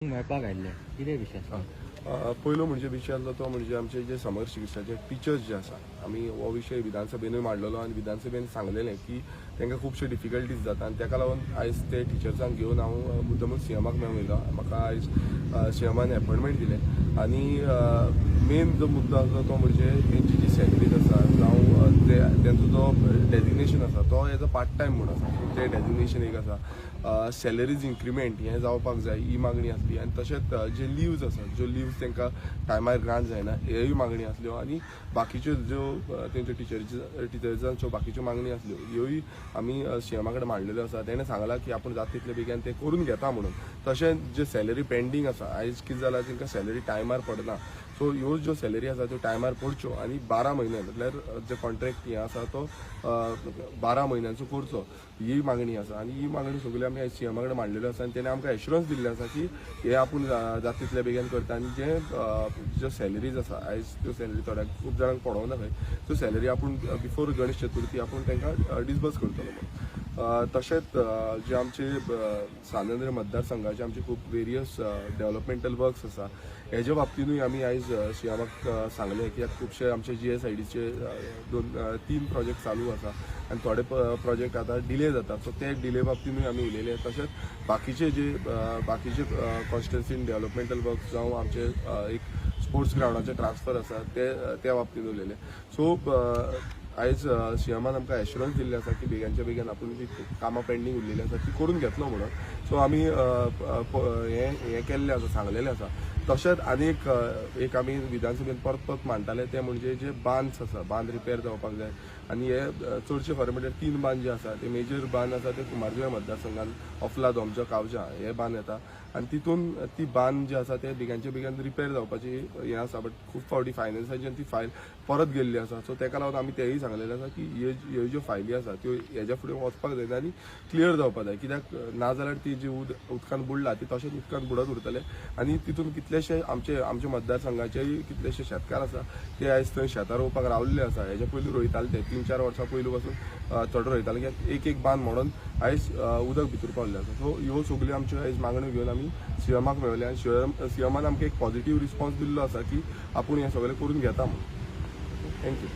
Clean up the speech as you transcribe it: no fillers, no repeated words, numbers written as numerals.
मेळपाक आयिल्ले कितें विशय आसा? पयलो म्हणजे विशय आसलो तो म्हणजे आमचे जे समर शिक्षकाचे टिचर्स जे आसा आमी हो विशय विधानसभेनूय मांडलेलो आनी विधानसभेन सांगलेलें की तांकां खुबशे डिफिकल्टीज जाता आनी ताका लागून आयज ते टिचर्सांक घेवन हांव मुद्दमूच सीएमाक मेळून येयलो. म्हाका आयज सीएमान अपॉयंटमेंट दिलें आनी मेन जो मुद्दो आसलो तो म्हणजे तेंची जी सॅलरीज आसा जावं तेंचो जो डेजिग्नेशन आसा तो एज अ पार्ट टायम म्हणून आसा. ते डेजिग्नेशन एक आसा. सॅलरीज इन्क्रिमेंट हें जावपाक जाय ही मागणी आसली आनी तशेंच जे लिव्स आसा ज्यो लिव्स तांकां टायमार ग्रांट जायना ह्योय मागणी आसल्यो आनी बाकीच्यो ज्यो तेंच्यो टिचर्सांच्यो बाकीच्यो मागणी आसल्यो ह्योय आमी सीएमा कडेन मांडलेल्यो आसा. तेणें सांगलां की आपूण जाता तितले बेगीन ते करून घेता म्हणून. तशेंच जे सॅलरी पेंडींग आसा आयज कितें जालां तांकां सॅलरी टायमार पडना. सो ह्यो ज्यो सॅलरी आसा त्यो टायमार पडच्यो आनी 12 म्हयने म्हटल्यार जे कॉन्ट्रॅक्ट हें आसा तो 12 म्हयन्यांचो करचो ही मागणी आसा. आनी ही मागणी सगळी आमी आयज सीएमा कडेन मांडलेल्यो आसा आनी तेणें आमकां एश्युरन्स दिल्लें आसा की हे आपूण जाता तितले बेगीन करता आनी ज्यो सॅलरीज आसा आयज त्यो सॅलरी थोड्यांक खूब जाणांक पडोवना खंय त्यो सॅलरी आपूण बिफोर गणेश चतुर्थी आपूण तांकां डिसबर्स करतलो म्हणून. तशेंच जे आमचे सानेंद्र मतदारसंघाचे आमचे खूब वेरियस डेव्हलपमेंटल वर्क्स आसा हेजे बाबतीनूय आमी आयज सीएमाक सांगलें की खुबशे आमचे GSIDचे 2-3 प्रोजेक्ट चालू आसा आनी थोडे प्रोजेक्ट आतां डिले जाता. सो ते डिले बाबतीनूय आमी उलयले. तशेंच बाकीचे कॉन्स्टिट्युन्सीन डेव्हलपमेंटल वर्क्स जावं आमचे एक स्पोर्ट्स ग्रावंडाचे ट्रान्सफर आसा त्या बाबतीन उलयले. सो आयज सीएमान आमकां एश्युरन्स दिल्ले आसा की बेगीनच्या बेगीन आपूण जी कामां पेंडींग उरलेली आसा ती करून घेतलो म्हणून. सो आमी हें केल्लें आसा सांगलेलें आसा. तशेंच आनी एक आमी विधानसभेन परत मांडटाले ते म्हणजे जे बांद्स आसा बांद रिपेर जावपाक जाय आनी हे चडशे खरें म्हणजे 3 बांद जे आसा ते मेजर बांद आसा ते कुमारजुव्या मतदारसंघान अफला दोमजो कावजा हे बांद येता आनी तितून ती बांद जी आसा ते बेगीनच्या बेगीन रिपेर जावपाची हें आसा. बट खूब फावटी फायनान्साच्यान ती फायल परत गेल्ली आसा. सो ताका लागून आमी तेयी सांगलेलें आसा की ह्यो ज्यो फायली आसा त्यो हेज्या फुडें वचपाक जायना आनी क्लियर जावपाक जाय. कित्याक नाजाल्यार ती जी उदकान बुडला ती तशेंच उदकान बुडत उरतले आनी तितून कितलेशे आमचे मतदारसंघाचेय कितलेशे शेतकार आसा ते आयज थंय शेतां रोवपाक रावल्ले आसा. हेज्या पयलीं रोयताले ते 3-4 वर्सां पयलीं पासून चड रोयताले कित्याक एक बांद म्हणून आयज उदक भितर पावल्लें आसा. सो ह्यो सगळ्यो आमच्यो आयज मागण्यो घेवन आमी सीएमाक मेळ्ळे आनी सीएमान आमकां एक पॉझिटीव रिस्पॉन्स दिल्लो आसा की आपूण हें सगळें करून घेता म्हणून. थँक्यू.